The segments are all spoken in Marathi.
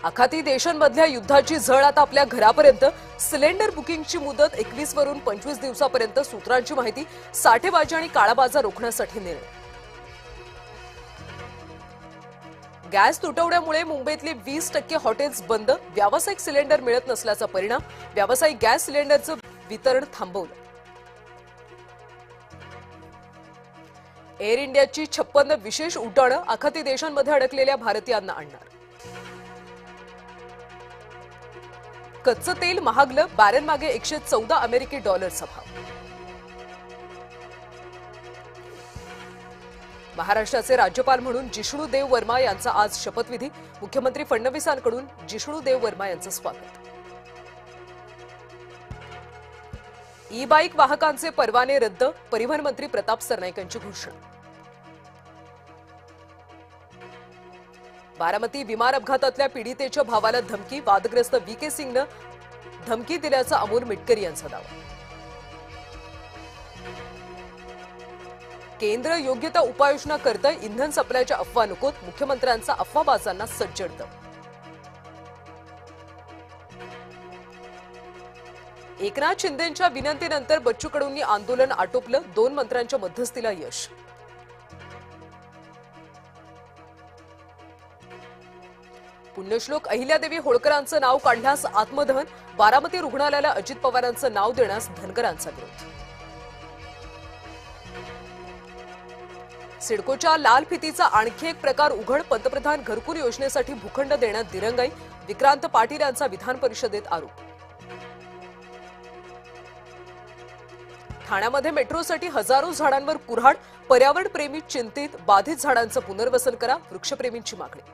आखाती देशांमधल्या युद्धाची झळ आता आपल्या घरापर्यंत. सिलेंडर बुकिंगची मुदत 21 वरून 25 दिवसापर्यंत. सूत्रांची माहिती. साठेबाजी आणि काळाबाजार रोखण्यासाठी निर्णय. गॅस तुटवड्यामुळे मुंबईतली 20% हॉटेल्स बंद. व्यावसायिक सिलेंडर मिळत नसल्याचा परिणाम. व्यावसायिक गॅस सिलेंडरचं वितरण थांबवलं. एअर इंडियाची 56 विशेष उड्डाणं आखाती देशांमध्ये अडकलेल्या भारतीयांना आणणार. कच्चं तेल महागलं. बॅरलमागे 114 अमेरिकी डॉलरचा भाव. महाराष्ट्राचे राज्यपाल म्हणून जिष्णुदेव वर्मा यांचा आज शपथविधी. मुख्यमंत्री फडणवीसांकडून जिष्णुदेव वर्मा यांचं स्वागत. ई बाईक वाहकांचे परवाने रद्द. परिवहन मंत्री प्रताप सरनाईक यांची घोषणा. बारामती विमान अपघातातल्या पीडितेच्या भावाला धमकी. वादग्रस्त व्हीके सिंगनं धमकी दिल्याचा अमोल मिटकरी यांचा दावा. केंद्र योग्य त्या उपाययोजना करतंय. इंधन सप्लायच्या अफवा नकोत. मुख्यमंत्र्यांचा अफवाबाजांना सज्जड दम. एकनाथ शिंदेंच्या विनंतीनंतर बच्चू कडूंनी आंदोलन आटोपलं. 2 मंत्र्यांच्या मध्यस्थीला यश. पुण्यश्लोक अहिल्यादेवी होळकरांचं नाव काढण्यास आत्मदहन. बारामती रुग्णालयाला अजित पवारांचं नाव देण्यास धनगरांचा विरोध. सिडकोच्या लाल फितीचा आणखी एक प्रकार उघड. पंतप्रधान घरकुल योजनेसाठी भूखंड देण्यात दिरंगाई. विक्रांत पाटील यांचा विधान परिषदेत आरोप. ठाण्यामध्ये मेट्रोसाठी हजारो झाडांवर कुऱ्हाड. पर्यावरणप्रेमी चिंतित. बाधित झाडांचं पुनर्वसन करा. वृक्षप्रेमींची मागणी.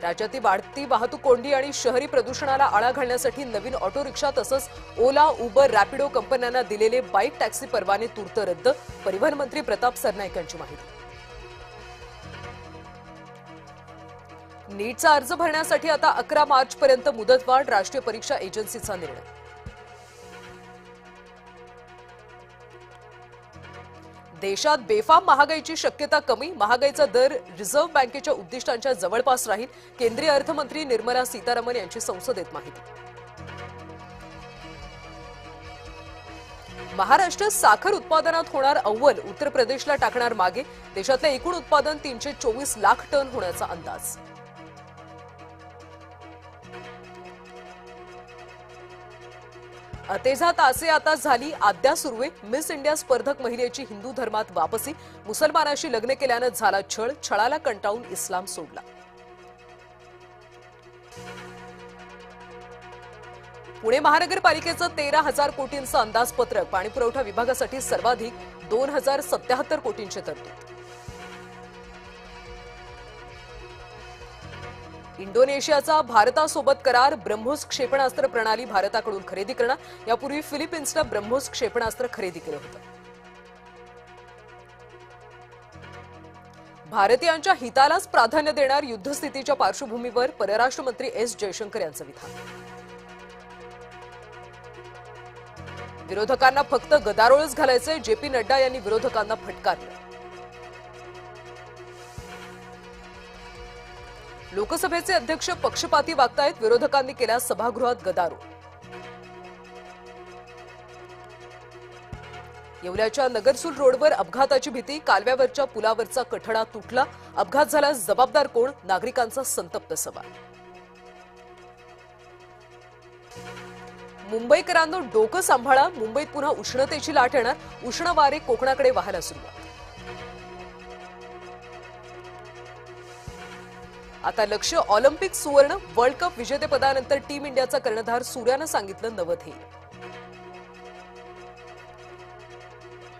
राज्यातील वाढती वाहतूक कोंडी आणि शहरी प्रदूषणाला आळा घालण्यासाठी नवीन ऑटो रिक्षा तसंच ओला, उबर, रॅपिडो कंपन्यांना दिलेले बाईक टॅक्सी परवाने तूर्त रद्द. परिवहन मंत्री प्रताप सरनाईक यांची माहिती. नीटचा अर्ज भरण्यासाठी आता 11 मार्चपर्यंत मुदतवाढ. राष्ट्रीय परीक्षा एजन्सीचा निर्णय. देशात बेफाम महागाईची शक्यता कमी. महागाईचा दर रिझर्व्ह बँकेच्या उद्दिष्टांच्या जवळपास राहील. केंद्रीय अर्थमंत्री निर्मला सीतारामन यांची संसदेत माहिती. महाराष्ट्र साखर उत्पादनात होणार अव्वल. उत्तर प्रदेशला टाकणार मागे. देशातलं एकूण उत्पादन 324 लाख टन होण्याचा अंदाज. अतेझा तासे आता झाली आद्या सुरवे. मिस इंडिया स्पर्धक महिलेची हिंदू धर्मात वापसी. मुसलमानाशी लग्न केल्यानं झाला छळ. छळाला कंटाळून इस्लाम सोडला. पुणे महानगरपालिकेचं 13,000 कोटींचं अंदाजपत्रक. पाणीपुरवठा विभागासाठी सर्वाधिक 2,077 कोटींची तरतूद. इंडोनेशियाचा भारतासोबत करार. ब्रह्मोस क्षेपणास्त्र प्रणाली भारताकडून खरेदी करणार. यापूर्वी फिलिपिन्सनं ब्रह्मोस क्षेपणास्त्र खरेदी केलं होतं. भारतीयांच्या हितालाच प्राधान्य देणार. युद्धस्थितीच्या पार्श्वभूमीवर परराष्ट्र मंत्री एस जयशंकर यांचं विधान. विरोधकांना फक्त गदारोळच घालायचे. जेपी नड्डा यांनी विरोधकांना फटकारलं. लोकसभेचे अध्यक्ष पक्षपाती वागतायत. विरोधकांनी केला सभागृहात गदारोळ. येवल्याच्या नगरसूल रोडवर अपघाताची भीती. कालव्यावरच्या पुलावरचा कठडा तुटला. अपघात झाला. जबाबदार कोण? नागरिकांचा संतप्त सवाल. मुंबईकरांनो डोकं सांभाळा. मुंबईत पुन्हा उष्णतेची लाट येणार. उष्ण वारे कोकणाकडे वाहायला सुरुवात. आता लक्ष ऑलिम्पिक सुवर्ण. वर्ल्ड कप विजेतेपदानंतर टीम इंडियाचा कर्णधार सूर्यानं सांगितलं नवं ध्येय.